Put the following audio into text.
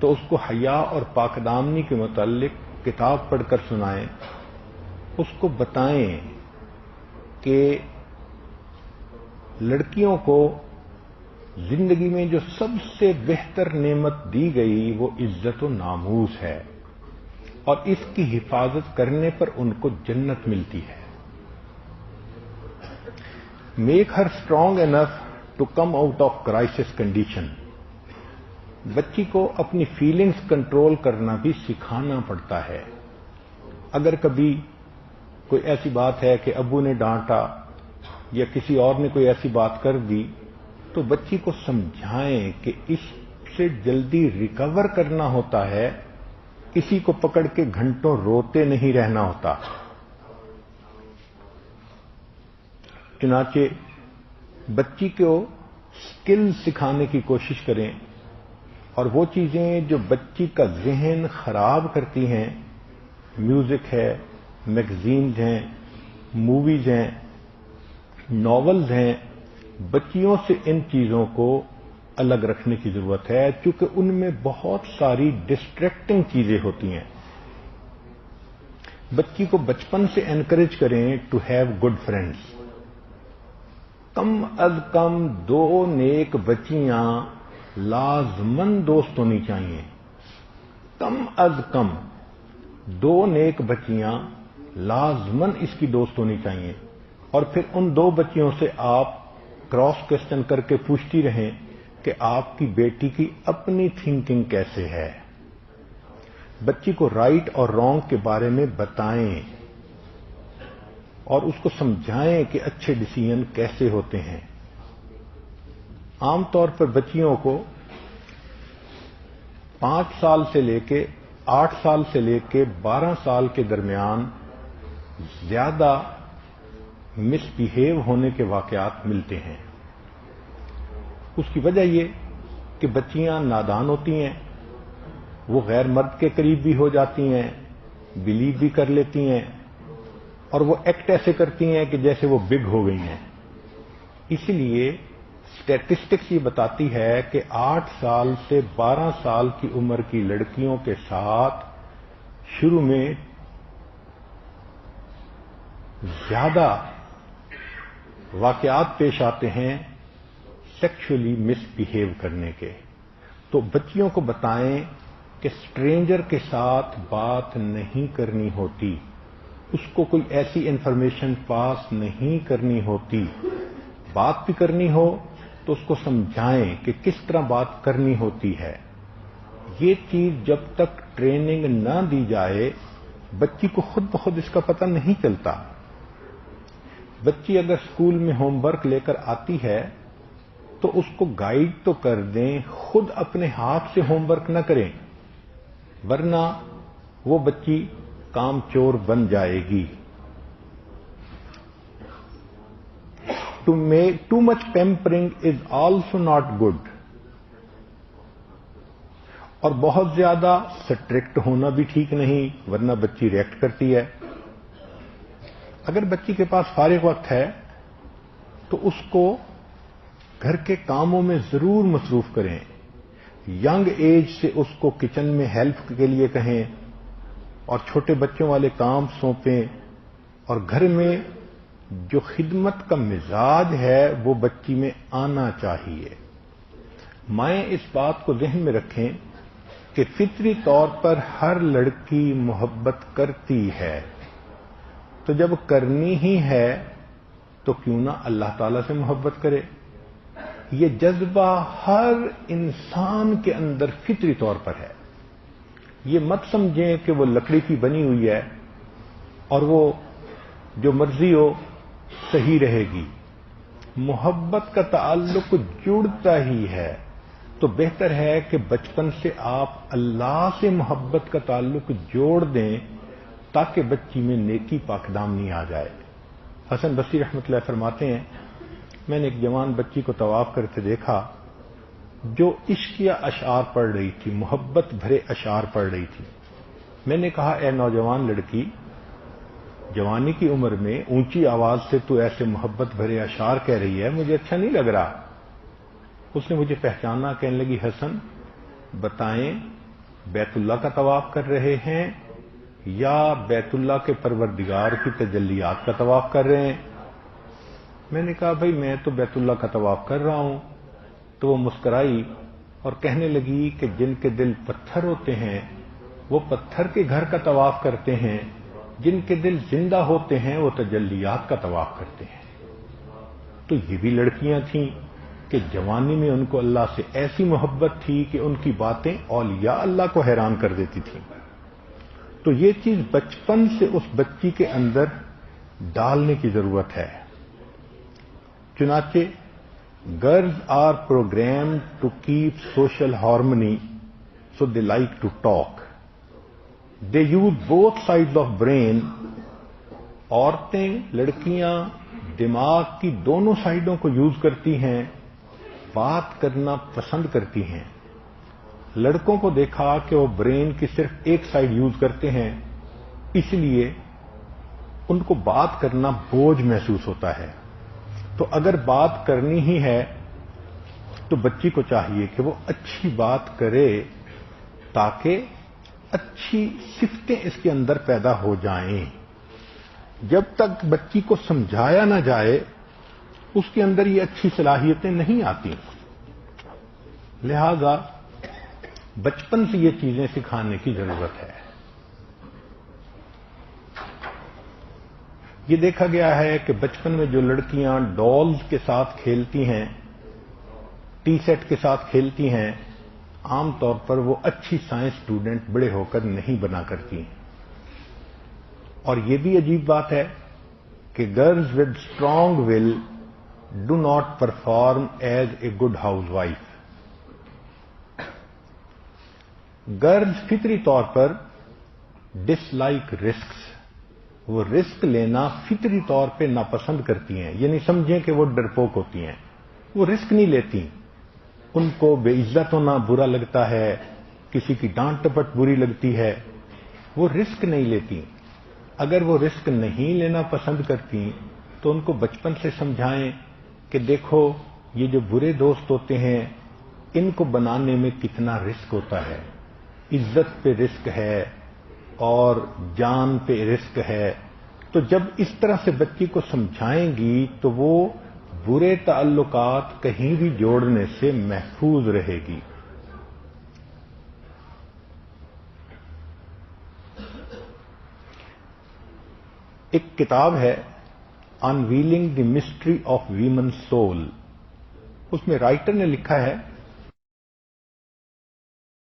تو اس کو حیا اور پاک دامنی کے متعلق کتاب پڑھ کر سنائیں، اس کو بتائیں کہ لڑکیوں کو زندگی میں جو سب سے بہتر نعمت دی گئی وہ عزت و ناموس ہے، اور اس کی حفاظت کرنے پر ان کو جنت ملتی ہے۔ Make her strong enough to come out of crisis condition. بچی کو اپنی فیلنگز کنٹرول کرنا بھی سکھانا پڑتا ہے۔ اگر کبھی کوئی ایسی بات ہے کہ ابو نے ڈانٹا یا کسی اور نے کوئی ایسی بات کر دی تو بچی کو سمجھائیں کہ اس سے جلدی ریکور کرنا ہوتا ہے، کسی کو پکڑ کے گھنٹوں روتے نہیں رہنا ہوتا۔ چنانچہ بچی کو اسکل سکھانے کی کوشش کریں، اور وہ چیزیں جو بچی کا ذہن خراب کرتی ہیں، میوزک ہے، میگزینز ہیں، موویز ہیں، ناولز ہیں، بچیوں سے ان چیزوں کو الگ رکھنے کی ضرورت ہے، چونکہ ان میں بہت ساری ڈسٹریکٹنگ چیزیں ہوتی ہیں۔ بچی کو بچپن سے انکریج کریں ٹو ہیو گڈ فرینڈز۔ کم از کم 2 نیک بچیاں لازمن دوست ہونی چاہیے۔ کم از کم 2 نیک بچیاں لازمن اس کی دوست ہونی چاہیے، اور پھر ان 2 بچیوں سے آپ کراس کوسچن کر کے پوچھتی رہیں کہ آپ کی بیٹی کی اپنی تھنکنگ کیسے ہے۔ بچی کو رائٹ اور رانگ کے بارے میں بتائیں اور اس کو سمجھائیں کہ اچھے ڈیسیژن کیسے ہوتے ہیں۔ عام طور پر بچیوں کو 5 سال سے لے کے 8 سال سے لے کے 12 سال کے درمیان زیادہ مس بیہیو ہونے کے واقعات ملتے ہیں۔ اس کی وجہ یہ کہ بچیاں نادان ہوتی ہیں، وہ غیر مرد کے قریب بھی ہو جاتی ہیں، بلیو بھی کر لیتی ہیں، اور وہ ایکٹ ایسے کرتی ہیں کہ جیسے وہ بگ ہو گئی ہیں۔ اس لیے اسٹیٹسٹکس یہ بتاتی ہے کہ 8 سال سے 12 سال کی عمر کی لڑکیوں کے ساتھ شروع میں زیادہ واقعات پیش آتے ہیں سیکشولی مس بیہیو کرنے کے۔ تو بچیوں کو بتائیں کہ اسٹرینجر کے ساتھ بات نہیں کرنی ہوتی، اس کو کوئی ایسی انفارمیشن پاس نہیں کرنی ہوتی، بات بھی کرنی ہو تو اس کو سمجھائیں کہ کس طرح بات کرنی ہوتی ہے۔ یہ چیز جب تک ٹریننگ نہ دی جائے بچی کو خود بخود اس کا پتہ نہیں چلتا۔ بچی اگر اسکول میں ہوم ورک لے کر آتی ہے تو اس کو گائیڈ تو کر دیں، خود اپنے ہاتھ سے ہوم ورک نہ کریں، ورنہ وہ بچی کام چور بن جائے گی۔ Too much pampering is also not good۔ اور بہت زیادہ سٹرکٹ ہونا بھی ٹھیک نہیں، ورنہ بچی ریئیکٹ کرتی ہے۔ اگر بچی کے پاس فارغ وقت ہے تو اس کو گھر کے کاموں میں ضرور مصروف کریں۔ ینگ ایج سے اس کو کچن میں ہیلپ کے لیے کہیں اور چھوٹے بچوں والے کام سونپیں، اور گھر میں جو خدمت کا مزاج ہے وہ بچی میں آنا چاہیے۔ مائیں اس بات کو ذہن میں رکھیں کہ فطری طور پر ہر لڑکی محبت کرتی ہے، تو جب کرنی ہی ہے تو کیوں نہ اللہ تعالی سے محبت کرے۔ یہ جذبہ ہر انسان کے اندر فطری طور پر ہے۔ یہ مت سمجھیں کہ وہ لکڑی کی بنی ہوئی ہے اور وہ جو مرضی ہو صحیح رہے گی۔ محبت کا تعلق جڑتا ہی ہے، تو بہتر ہے کہ بچپن سے آپ اللہ سے محبت کا تعلق جوڑ دیں تاکہ بچی میں نیکی پاک دامنی آ جائے۔ حسن بصری رحمۃ اللہ فرماتے ہیں، میں نے ایک جوان بچی کو طواف کرتے دیکھا جو عشقیہ اشعار پڑھ رہی تھی، محبت بھرے اشعار پڑھ رہی تھی۔ میں نے کہا، اے نوجوان لڑکی، جوانی کی عمر میں اونچی آواز سے تو ایسے محبت بھرے اشعار کہہ رہی ہے، مجھے اچھا نہیں لگ رہا۔ اس نے مجھے پہچانا، کہنے لگی، حسن بتائیں بیت اللہ کا طواف کر رہے ہیں یا بیت اللہ کے پروردگار کی تجلیات کا طواف کر رہے ہیں؟ میں نے کہا بھائی میں تو بیت اللہ کا طواف کر رہا ہوں. تو وہ مسکرائی اور کہنے لگی کہ جن کے دل پتھر ہوتے ہیں وہ پتھر کے گھر کا طواف کرتے ہیں، جن کے دل زندہ ہوتے ہیں وہ تجلیات کا طواف کرتے ہیں. تو یہ بھی لڑکیاں تھیں کہ جوانی میں ان کو اللہ سے ایسی محبت تھی کہ ان کی باتیں اولیاء اللہ کو حیران کر دیتی تھیں. تو یہ چیز بچپن سے اس بچی کے اندر ڈالنے کی ضرورت ہے. چنانچہ girls are programmed to keep social harmony so they like to talk. They use both sides of brain. عورتیں، لڑکیاں دماغ کی دونوں سائڈوں کو یوز کرتی ہیں، بات کرنا پسند کرتی ہیں. لڑکوں کو دیکھا کہ وہ برین کی صرف ایک سائڈ یوز کرتے ہیں، اس لیے ان کو بات کرنا بوجھ محسوس ہوتا ہے. تو اگر بات کرنی ہی ہے تو بچی کو چاہیے کہ وہ اچھی بات کرے تاکہ اچھی صفتیں اس کے اندر پیدا ہو جائیں. جب تک بچی کو سمجھایا نہ جائے اس کے اندر یہ اچھی صلاحیتیں نہیں آتی. لہذا بچپن سے یہ چیزیں سکھانے کی ضرورت ہے. یہ دیکھا گیا ہے کہ بچپن میں جو لڑکیاں ڈالز کے ساتھ کھیلتی ہیں، ٹی سیٹ کے ساتھ کھیلتی ہیں، عام طور پر وہ اچھی سائنس اسٹوڈنٹ بڑے ہو کر نہیں بنا کرتی. اور یہ بھی عجیب بات ہے کہ girls with strong will do not perform as a good house wife. Girls فطری طور پر ڈس لائک رسکس، وہ رسک لینا فطری طور پہ ناپسند کرتی ہیں. یہ نہیں سمجھیں کہ وہ ڈرپوک ہوتی ہیں، وہ رسک نہیں لیتی. ان کو بے عزت ہونا برا لگتا ہے، کسی کی ڈانٹ ٹپٹ بری لگتی ہے، وہ رسک نہیں لیتی. اگر وہ رسک نہیں لینا پسند کرتی تو ان کو بچپن سے سمجھائیں کہ دیکھو یہ جو برے دوست ہوتے ہیں ان کو بنانے میں کتنا رسک ہوتا ہے، عزت پہ رسک ہے اور جان پہ رسک ہے. تو جب اس طرح سے بچی کو سمجھائیں گی تو وہ برے تعلقات کہیں بھی جوڑنے سے محفوظ رہے گی. ایک کتاب ہے unveiling the mystery of women soul. اس میں رائٹر نے لکھا ہے